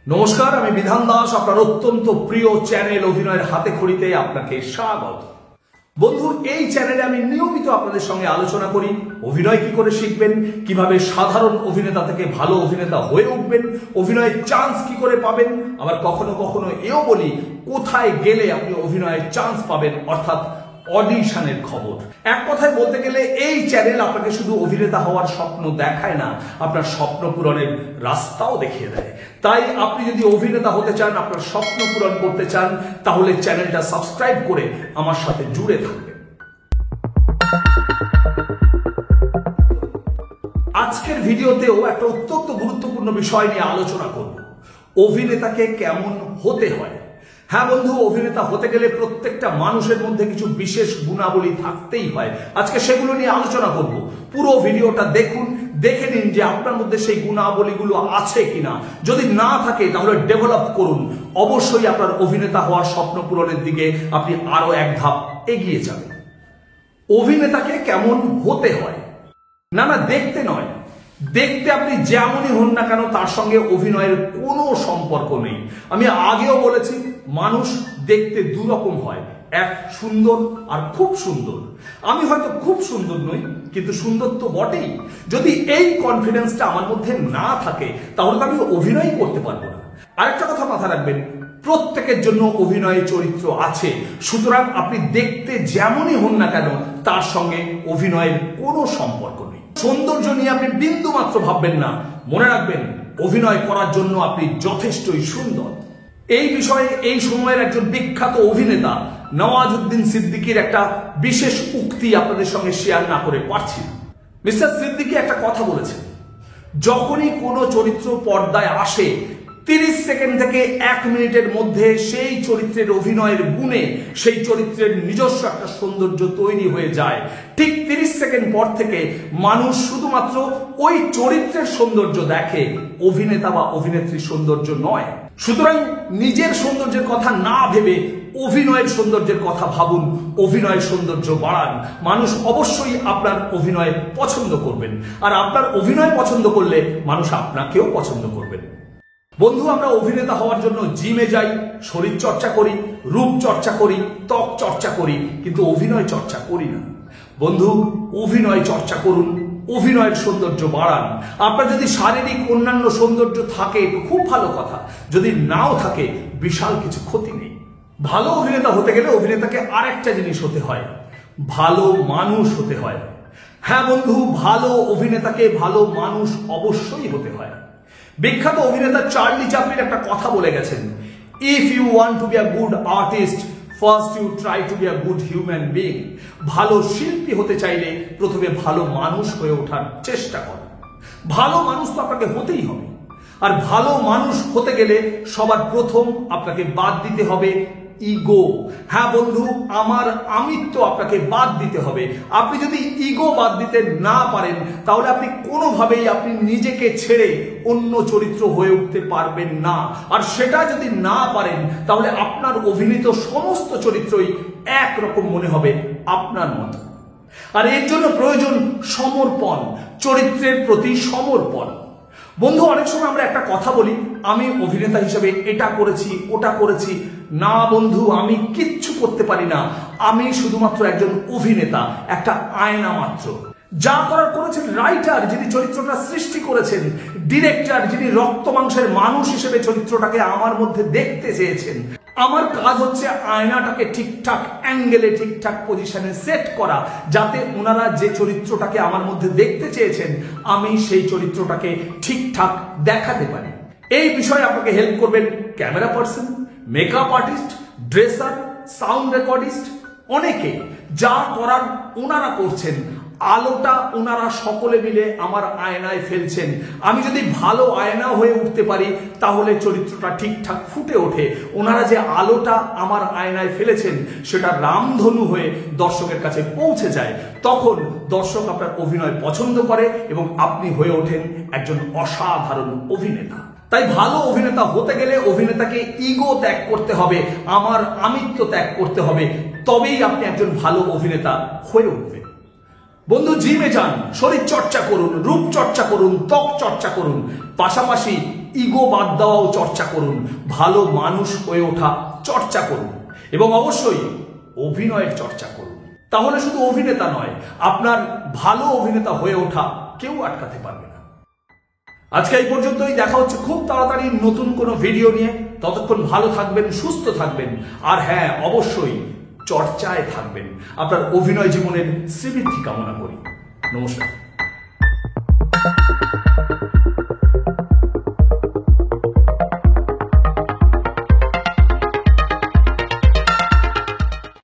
নমস্কার, আমি বিধান দাস, আপনার অত্যন্ত প্রিয় চ্যানেল অভিনয়ের হাতে খড়িতে আপনাকে স্বাগত। বন্ধু, এই চ্যানেলে আমি নিয়মিত আপনাদের সঙ্গে আলোচনা করি অভিনয় কি করে শিখবেন, কিভাবে সাধারণ অভিনেতা থেকে ভালো অভিনেতা হয়ে উঠবেন, অভিনয়ের চান্স কি করে পাবেন, আবার কখনো কখনো এও বলি কোথায় গেলে আপনি অভিনয়ের চান্স পাবেন, অর্থাৎ অডিশনের খবর। এক কথায় বলতে গেলে এই চ্যানেল আপনাকে শুধু অভিনেতা হওয়ার স্বপ্ন দেখায় না, আপনার স্বপ্ন পূরণের রাস্তাও দেখিয়ে দেয়। তাই আপনি যদি অভিনেতা হতে চান, আপনার স্বপ্ন পূরণ করতে চান, তাহলে চ্যানেলটা সাবস্ক্রাইব করে আমার সাথে জুড়ে থাকবেন। আজকের ভিডিওতেও একটা অত্যন্ত গুরুত্বপূর্ণ বিষয় নিয়ে আলোচনা করব, অভিনেতাকে কেমন হতে হয়। হ্যাঁ বন্ধু, অভিনেতা হতে গেলে প্রত্যেকটা মানুষের মধ্যে কিছু বিশেষ গুণাবলী থাকতেই হয়। আজকে সেগুলো নিয়ে আলোচনা করব। পুরো ভিডিওটা দেখুন, দেখে নিন যে আপনার মধ্যে সেই গুণাবলীগুলো আছে কিনা। যদি না থাকে তাহলে ডেভেলপ করুন। অবশ্যই আপনার অভিনেতা হওয়ার স্বপ্ন পূরণের দিকে আপনি আরো এক ধাপ এগিয়ে যাবেন। অভিনেতাকে কেমন হতে হয়? না, দেখতে নয়, দেখতে আপনি যেমনই হন না কেন তার সঙ্গে অভিনয়ের কোনো সম্পর্ক নেই। আমি আগেও বলেছি, মানুষ দেখতে দুরকম হয়, এক সুন্দর আর খুব সুন্দর। আমি হয়তো খুব সুন্দর নই, কিন্তু সুন্দর তো বটেই। যদি এই কনফিডেন্সটা আমার মধ্যে না থাকে তাহলে তো আমি অভিনয় করতে পারবো না। আরেকটা কথা মাথায় রাখবেন, প্রত্যেকের জন্য অভিনয়ের চরিত্র আছে। সুতরাং আপনি দেখতে যেমনই হন না কেন তার সঙ্গে অভিনয়ের কোনো সম্পর্ক নেই। সৌন্দর্য নিয়ে আপনি বিন্দু মাত্র ভাববেন না। মনে রাখবেন, অভিনয় করার জন্য আপনি যথেষ্টই সুন্দর। এই বিষয়ে এই সময়ের একজন বিখ্যাত অভিনেতা নওয়াজুদ্দিন সিদ্দিকীর একটা বিশেষ উক্তি আপনাদের সঙ্গে শেয়ার না করে পারছি না। মিস্টার সিদ্দিকী একটা কথা বলেছেন, যখনই কোনো চরিত্র পর্দায় আসে 30 সেকেন্ড থেকে 1 মিনিটের মধ্যে সেই চরিত্রের অভিনয়ের গুণে সেই চরিত্রের নিজস্ব একটা সৌন্দর্য তৈরি হয়ে যায়। ঠিক 30 সেকেন্ড পর থেকে মানুষ শুধুমাত্র ওই চরিত্রের সৌন্দর্য দেখে, অভিনেতা বা অভিনেত্রীর সৌন্দর্য নয়। সুতরাং নিজের সৌন্দর্যের কথা না ভেবে অভিনয়ের সৌন্দর্যের কথা ভাবুন, অভিনয়ের সৌন্দর্য বাড়ান। মানুষ অবশ্যই আপনার অভিনয় পছন্দ করবেন, আর আপনার অভিনয় পছন্দ করলে মানুষ আপনাকেও পছন্দ করবেন। বন্ধু, আমরা অভিনেতা হওয়ার জন্য জিমে যাই, শরীর চর্চা করি, রূপ চর্চা করি, ত্বক চর্চা করি, কিন্তু অভিনয় চর্চা করি না। বন্ধু, অভিনয় চর্চা করুন, অভিনয়ের সৌন্দর্য বাড়ান। আপনার যদি শারীরিক অন্যান্য সৌন্দর্য থাকে তো খুব ভালো কথা, যদি নাও থাকে বিশাল কিছু ক্ষতি নেই। ভালো অভিনেতা হতে গেলে অভিনেতাকে আরেকটা জিনিস হতে হয়, ভালো মানুষ হতে হয়। হ্যাঁ বন্ধু, ভালো অভিনেতাকে ভালো মানুষ অবশ্যই হতে হয়। বিখ্যাত অভিনেতা চার্লি চ্যাপলিন একটা কথা বলে গেছেন, if you want to be a good artist, first you try to be a good human being. ভালো শিল্পী হতে চাইলে প্রথমে ভালো মানুষ হয়ে ওঠার চেষ্টা করুন। ভালো মানুষ তো আপনাকে হতেই হবে, আর ভালো মানুষ হতে গেলে সবার প্রথম আপনাকে বাদ দিতে হবে ইগো। হ্যাঁ বন্ধু, আমার আমিত্ব আপনাকে বাদ দিতে হবে। আপনি যদি ইগো বাদ দিতে না পারেন তাহলে আপনি কোনোভাবেই আপনি নিজেকে ছেড়ে অন্য চরিত্র হয়ে উঠতে পারবেন না। আর সেটা যদি না পারেন তাহলে আপনার অভিনীত সমস্ত চরিত্রই একরকম মনে হবে আপনার মতো। আর এর জন্য প্রয়োজন সমর্পণ, চরিত্রের প্রতি সমর্পণ। বন্ধু, অনেক সময় আমরা একটা কথা বলি, আমি অভিনেতা হিসেবে এটা করেছি ওটা করেছি। না বন্ধু, আমি কিচ্ছু করতে পারি না। আমি শুধুমাত্র একজন অভিনেতা, একটা আয়না মাত্র। যা করার করেছেন রাইটার, যিনি চরিত্রটা সৃষ্টি করেছেন, ডিরেক্টর, যিনি রক্ত মাংসের মানুষ হিসেবে চরিত্রটাকে আমার মধ্যে দেখতে চেয়েছেন। আমার কাজ হচ্ছে আয়নাটাকে ঠিকঠাক অ্যাঙ্গেলে, ঠিকঠাক পজিশনে সেট করা, যাতে ওনারা যে চরিত্রটাকে আমার মধ্যে দেখতে চেয়েছেন আমি সেই চরিত্রটাকে ঠিকঠাক দেখাতে পারি। এই বিষয়ে আপনাকে হেল্প করবেন camera person, makeup artist, dresser, sound recordist, অনেকে। যা করার ওনারা করছেন, আলোটা ওনারা সকলে মিলে আমার আয়নায় ফেলছেন। আমি যদি ভালো আয়না হয়ে উঠতে পারি তাহলে চরিত্রটা ঠিকঠাক ফুটে ওঠে। ওনারা যে আলোটা আমার আয়নায় ফেলেছেন সেটা রামধনু হয়ে দর্শকের কাছে পৌঁছে যায়। তখন দর্শক আপনার অভিনয় পছন্দ করে এবং আপনি হয়ে ওঠেন একজন অসাধারণ অভিনেতা। তাই ভালো অভিনেতা হতে গেলে অভিনেতাকে ইগো ত্যাগ করতে হবে, আমার আমিত্ব ত্যাগ করতে হবে, তবেই আপনি একজন ভালো অভিনেতা হয়ে উঠবেন। বন্ধু, জিমে যান, শরীর চর্চা করুন, রূপ চর্চা করুন, ত্বক চর্চা করুন, পাশাপাশি ইগো বাদ দেওয়াও চর্চা করুন, ভালো মানুষ হয়ে ওঠা চর্চা করুন এবং অবশ্যই অভিনয়ের চর্চা করুন। তাহলে শুধু অভিনেতা নয়, আপনার ভালো অভিনেতা হয়ে ওঠা কেউ আটকাতে পারবে না। আজকে এই পর্যন্তই, দেখা হচ্ছে খুব তাড়াতাড়ি নতুন কোনো ভিডিও নিয়ে। ততক্ষণ ভালো থাকবেন, সুস্থ থাকবেন, আর হ্যাঁ অবশ্যই চর্চায় থাকবেন। আপনার অভিনয় জীবনের শ্রীবৃদ্ধি কামনা করি। নমস্কার।